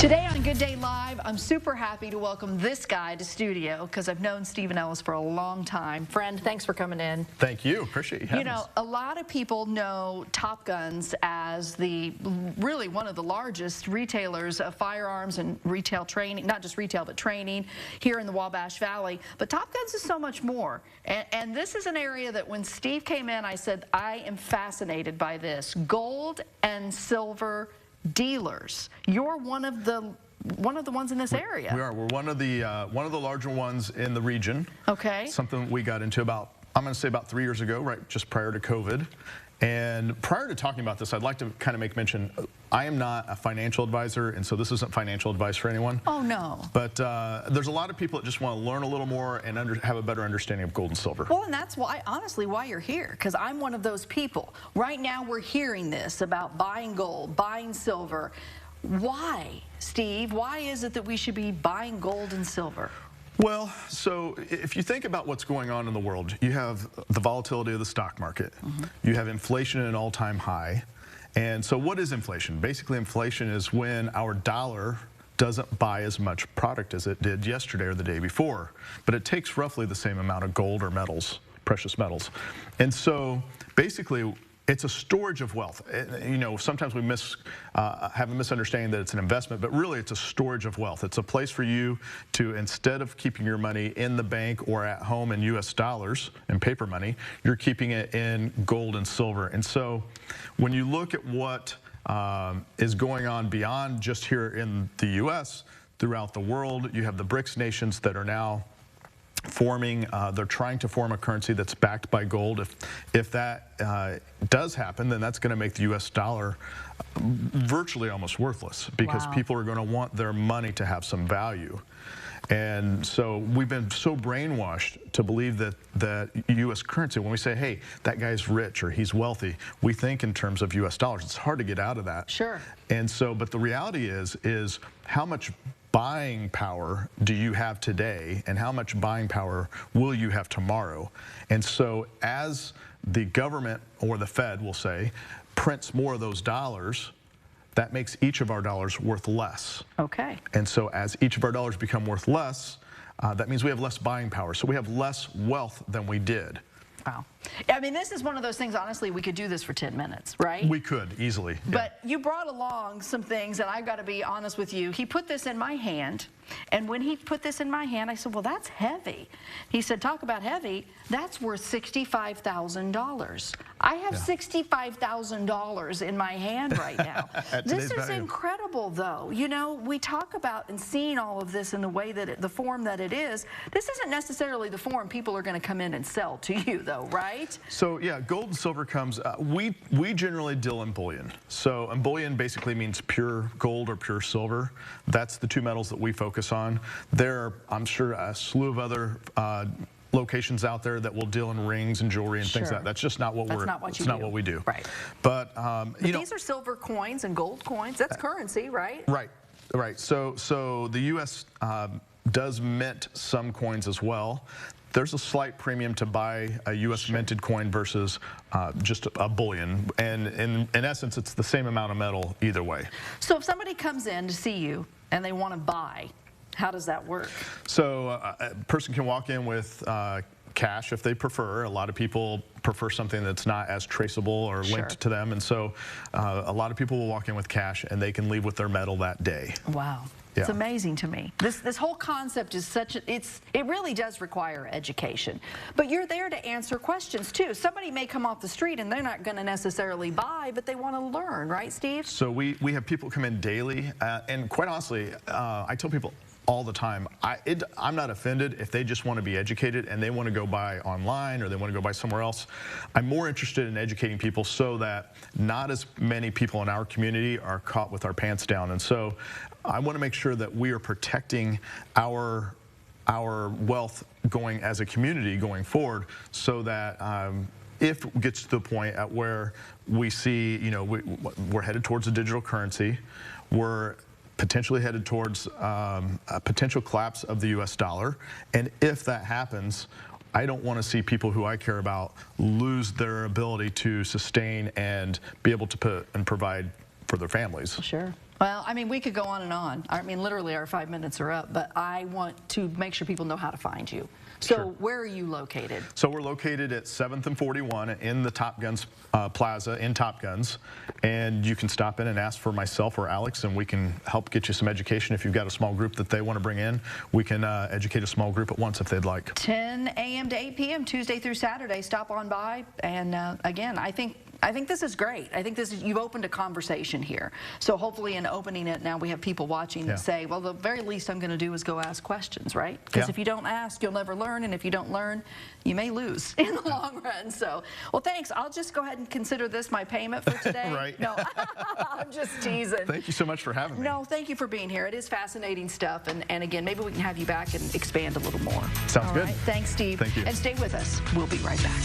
Today on Good Day Live, I'm super happy to welcome this guy to studio because I've known Stephen Ellis for a long time. Friend, thanks for coming in. Thank you. Appreciate you having us. A lot of people know Top Guns as really one of the largest retailers of firearms and retail training, not just retail, but training here in the Wabash Valley. But Top Guns is so much more. And this is an area that when Steve came in, I said, I am fascinated by this. Gold and silver dealers. You're one of the ones in this area. We are. We're one of the larger ones in the region. Okay. Something we got into I'm going to say about 3 years ago, right, just prior to COVID. And prior to talking about this, I'd like to kind of make mention, I am not a financial advisor, and so this isn't financial advice for anyone. Oh, no. But there's a lot of people that just want to learn a little more and have a better understanding of gold and silver. Well, and that's why, honestly, why you're here, because I'm one of those people. Right now, we're hearing this about buying gold, buying silver. Why, Steve? Why is it that we should be buying gold and silver? Well, so if you think about what's going on in the world, you have the volatility of the stock market. You have inflation at an all-time high. And so what is inflation? Basically, inflation is when our dollar doesn't buy as much product as it did yesterday or the day before, but it takes roughly the same amount of gold or metals, precious metals. And so basically, it's a storage of wealth. Sometimes we have a misunderstanding that it's an investment, but really it's a storage of wealth. It's a place for you to, instead of keeping your money in the bank or at home in US dollars and paper money, you're keeping it in gold and silver. And so when you look at what is going on beyond just here in the US, throughout the world, you have the BRICS nations that are now forming, they're trying to form a currency that's backed by gold. If that does happen, then that's going to make the US dollar virtually almost worthless, because people are going to want their money to have some value. And so we've been so brainwashed to believe that U.S. currency, when we say, hey, that guy's rich or he's wealthy, we think in terms of U.S. dollars. It's hard to get out of that. Sure. And so, but the reality is how much buying power do you have today, and how much buying power will you have tomorrow? And so as the government, or the Fed will say, prints more of those dollars, that makes each of our dollars worth less. Okay. And so as each of our dollars become worth less, that means we have less buying power. So we have less wealth than we did. Wow. I mean, this is one of those things, honestly, we could do this for 10 minutes, right? We could, easily. But you brought along some things, and I've got to be honest with you. He put this in my hand, and when he put this in my hand, I said, well, that's heavy. He said, talk about heavy, that's worth $65,000. I have $65,000 in my hand right now. This is incredible, though. You know, we talk about and seeing all of this in the way that the form that it is. This isn't necessarily the form people are going to come in and sell to you, though, right? So yeah, gold and silver comes. We generally deal in bullion. So and bullion basically means pure gold or pure silver. That's the two metals that we focus on. There are, I'm sure, a slew of other locations out there that will deal in rings and jewelry and things like that. That's just not what it's not what we do. Right. But these are silver coins and gold coins. That's currency, right? Right. So the U.S. Does mint some coins as well. There's a slight premium to buy a U.S. minted coin versus just a bullion. And in essence, it's the same amount of metal either way. So if somebody comes in to see you and they want to buy, how does that work? So a person can walk in with cash if they prefer. A lot of people prefer something that's not as traceable or linked to them. And so a lot of people will walk in with cash, and they can leave with their metal that day. Wow. It's amazing to me. This whole concept is it really does require education. But you're there to answer questions too. Somebody may come off the street and they're not going to necessarily buy, but they want to learn, right, Steve? So we have people come in daily, and quite honestly, I tell people all the time, I'm not offended if they just want to be educated and they want to go buy online or they want to go buy somewhere else. I'm more interested in educating people so that not as many people in our community are caught with our pants down. And so I want to make sure that we are protecting our wealth going as a community going forward, so that if it gets to the point at where we see, we're headed towards a digital currency, we're potentially headed towards a potential collapse of the U.S. dollar. And if that happens, I don't want to see people who I care about lose their ability to sustain and be able to put and provide for their families. Sure. Well, I mean, we could go on and on. I mean, literally our 5 minutes are up, but I want to make sure people know how to find you. So Sure. where are you located? So we're located at 7th and 41 in the Top Guns Plaza in Top Guns, and you can stop in and ask for myself or Alex, and we can help get you some education. If you've got a small group that they want to bring in, we can educate a small group at once if they'd like. 10 a.m. to 8 p.m. Tuesday through Saturday. Stop on by, and again, I think this is great. I think you've opened a conversation here. So hopefully in opening it now we have people watching that say, well, the very least I'm going to do is go ask questions, right? Because if you don't ask, you'll never learn, and if you don't learn, you may lose in the long run. So, well, thanks. I'll just go ahead and consider this my payment for today. Right. No, I'm just teasing. Thank you so much for having me. No, thank you for being here. It is fascinating stuff, and again, maybe we can have you back and expand a little more. Sounds All good. right. Thanks, Steve. Thank you. And stay with us. We'll be right back.